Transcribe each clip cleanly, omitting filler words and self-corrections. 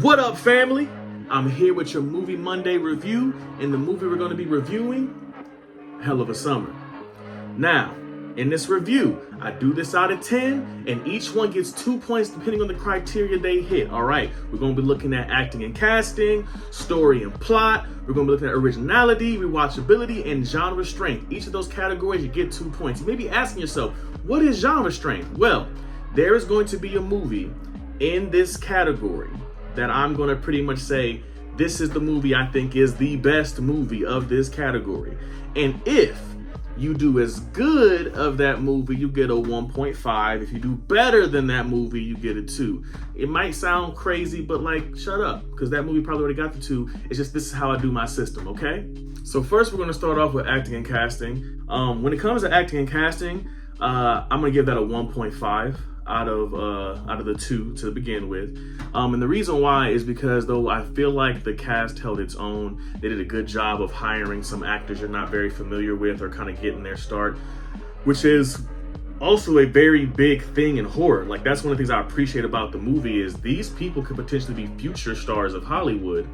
What up, family? I'm here with your Movie Monday review, and the movie we're going to be reviewing, Hell of a Summer. Now, in this review, I do this out of 10, and each one gets 2 points depending on the criteria they hit. All right, we're going to be looking at acting and casting, story and plot. We're going to be looking at originality, rewatchability, and genre strength. Each of those categories, you get 2 points. You may be asking yourself, what is genre strength? Well, there is going to be a movie in this category that I'm going to pretty much say, this is the movie I think is the best movie of this category. And if you do as good of that movie, you get a 1.5. If you do better than that movie, you get a 2. It might sound crazy, but like, shut up, because that movie probably already got the 2. It's just, this is how I do my system, okay? So first, we're going to start off with acting and casting. When it comes to acting and casting, I'm going to give that a 1.5. Out of the 2 to begin with. And the reason why is because though I feel like the cast held its own, they did a good job of hiring some actors you're not very familiar with or kind of getting their start, which is also a very big thing in horror. Like, that's one of the things I appreciate about the movie is these people could potentially be future stars of Hollywood.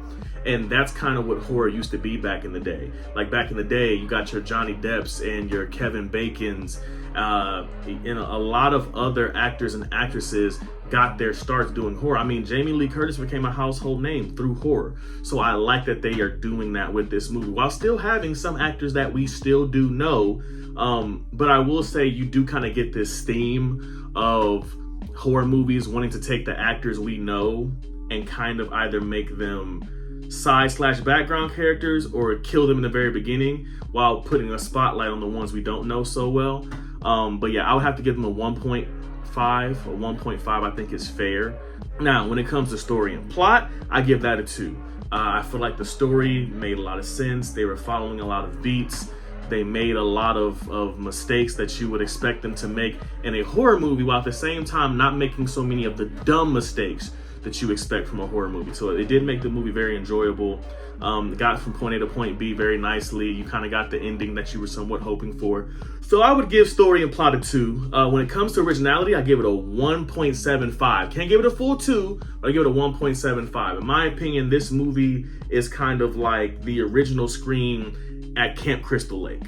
And that's kind of what horror used to be back in the day. Like, back in the day, you got your Johnny Depps and your Kevin Bacons, and a lot of other actors and actresses got their starts doing horror. I mean, Jamie Lee Curtis became a household name through horror. So I like that they are doing that with this movie, while still having some actors that we still do know. But I will say you do kind of get this theme of horror movies wanting to take the actors we know and kind of either make them side/background characters or kill them in the very beginning while putting a spotlight on the ones we don't know so well. But yeah, I would have to give them a 1.5 or 1.5. I think is fair. Now, when it comes to story and plot, I give that a 2. I feel like the story made a lot of sense. They were following a lot of beats. They made a lot of mistakes that you would expect them to make in a horror movie, while at the same time not making so many of the dumb mistakes that you expect from a horror movie. So it did make the movie very enjoyable. Got from point A to point B very nicely. You kind of got the ending that you were somewhat hoping for. So I would give story and plot a 2. When it comes to originality, I give it a 1.75. Can't give it a full 2, but I give it a 1.75. In my opinion, this movie is kind of like the original Scream at Camp Crystal Lake.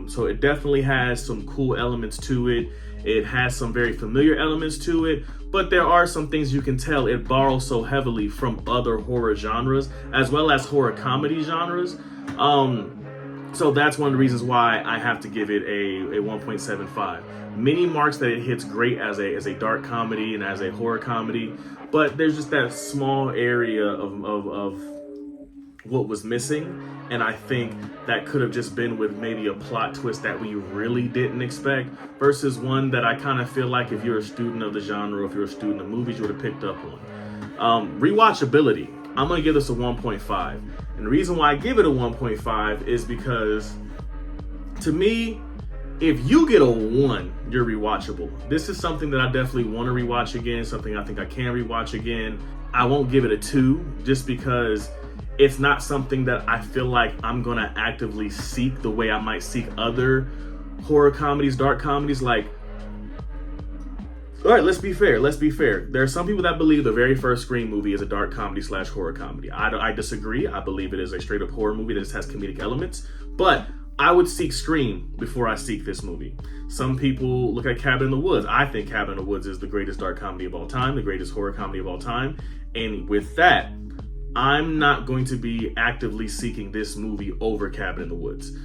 So it definitely has some cool elements to it. It has some very familiar elements to it, but there are some things you can tell it borrows so heavily from other horror genres, as well as horror comedy genres. So that's one of the reasons why I have to give it a 1.75. Many marks that it hits great as a dark comedy and as a horror comedy, but there's just that small area of what was missing, and I think that could have just been with maybe a plot twist that we really didn't expect, versus one that I kind of feel like if you're a student of the genre, if you're a student of movies, you would have picked up on. Rewatchability, I'm going to give this a 1.5, and the reason why I give it a 1.5 is because, to me, if you get a 1, you're rewatchable. This is something that I definitely want to rewatch again, something I think I can rewatch again. I won't give it a 2 just because it's not something that I feel like I'm gonna actively seek the way I might seek other horror comedies, dark comedies. Like, all right, let's be fair. There are some people that believe the very first Scream movie is a dark comedy/horror comedy. I disagree. I believe it is a straight up horror movie that just has comedic elements. But I would seek Scream before I seek this movie. Some people look at Cabin in the Woods. I think Cabin in the Woods is the greatest dark comedy of all time, the greatest horror comedy of all time. And with that, I'm not going to be actively seeking this movie over Cabin in the Woods.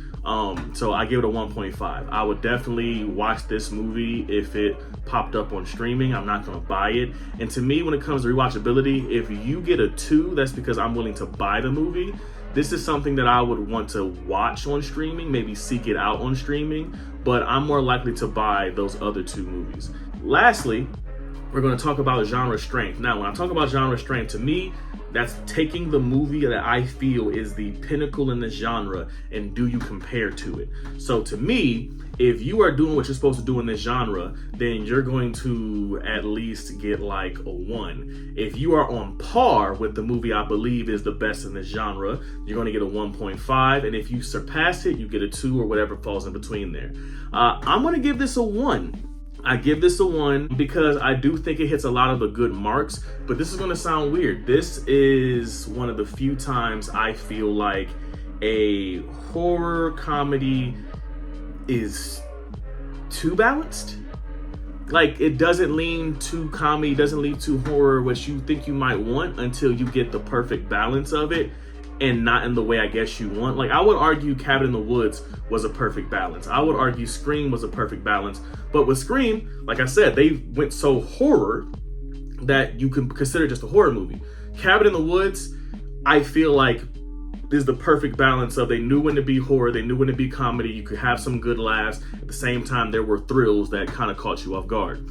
So I give it a 1.5. I would definitely watch this movie if it popped up on streaming. I'm not going to buy it. And to me, when it comes to rewatchability, if you get a 2, that's because I'm willing to buy the movie. This is something that I would want to watch on streaming, maybe seek it out on streaming, but I'm more likely to buy those other 2 movies. Lastly, we're going to talk about genre strength. Now, when I talk about genre strength, to me, that's taking the movie that I feel is the pinnacle in the genre and do you compare to it. So to me, if you are doing what you're supposed to do in this genre, then you're going to at least get like a 1. If you are on par with the movie I believe is the best in this genre, you're going to get a 1.5. And if you surpass it, you get a 2 or whatever falls in between there. I'm going to give this a 1. I give this a 1 because I do think it hits a lot of the good marks, but this is going to sound weird. This is one of the few times I feel like a horror comedy is too balanced. Like, it doesn't lean too comedy, doesn't lean too horror, which you think you might want until you get the perfect balance of it, and not in the way I guess you want. Like, I would argue Cabin in the Woods was a perfect balance. I would argue Scream was a perfect balance. But with Scream, like I said, they went so horror that you can consider just a horror movie. Cabin in the Woods, I feel like, is the perfect balance of they knew when to be horror, they knew when to be comedy. You could have some good laughs. At the same time, there were thrills that kind of caught you off guard.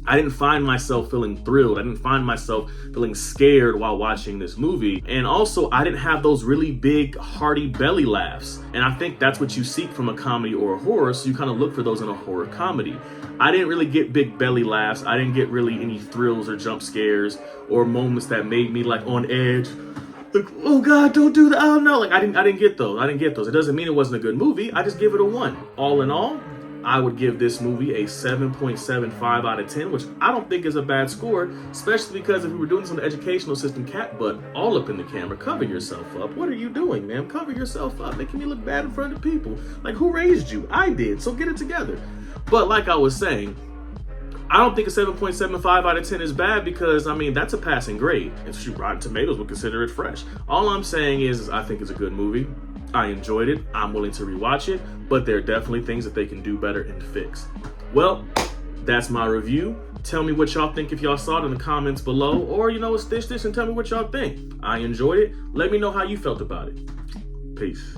I didn't find myself feeling thrilled. I didn't find myself feeling scared while watching this movie. And also, I didn't have those really big, hearty belly laughs. And I think that's what you seek from a comedy or a horror, so you kind of look for those in a horror comedy. I didn't really get big belly laughs. I didn't get really any thrills or jump scares or moments that made me like on edge. Like, oh God, don't do that. Oh no, like I didn't get those. It doesn't mean it wasn't a good movie. I just give it a 1. All in all, I would give this movie a 7.75 out of 10, which I don't think is a bad score, especially because if we were doing this on the educational system, cat butt all up in the camera, cover yourself up. What are you doing, man? Cover yourself up, making me look bad in front of people. Like, who raised you? I did, so get it together. But like I was saying, I don't think a 7.75 out of 10 is bad because, I mean, that's a passing grade. And shoot, Rotten Tomatoes would consider it fresh. All I'm saying is I think it's a good movie. I enjoyed it. I'm willing to rewatch it, but there are definitely things that they can do better and fix. Well, that's my review. Tell me what y'all think if y'all saw it in the comments below, or, stitch this and tell me what y'all think. I enjoyed it. Let me know how you felt about it. Peace.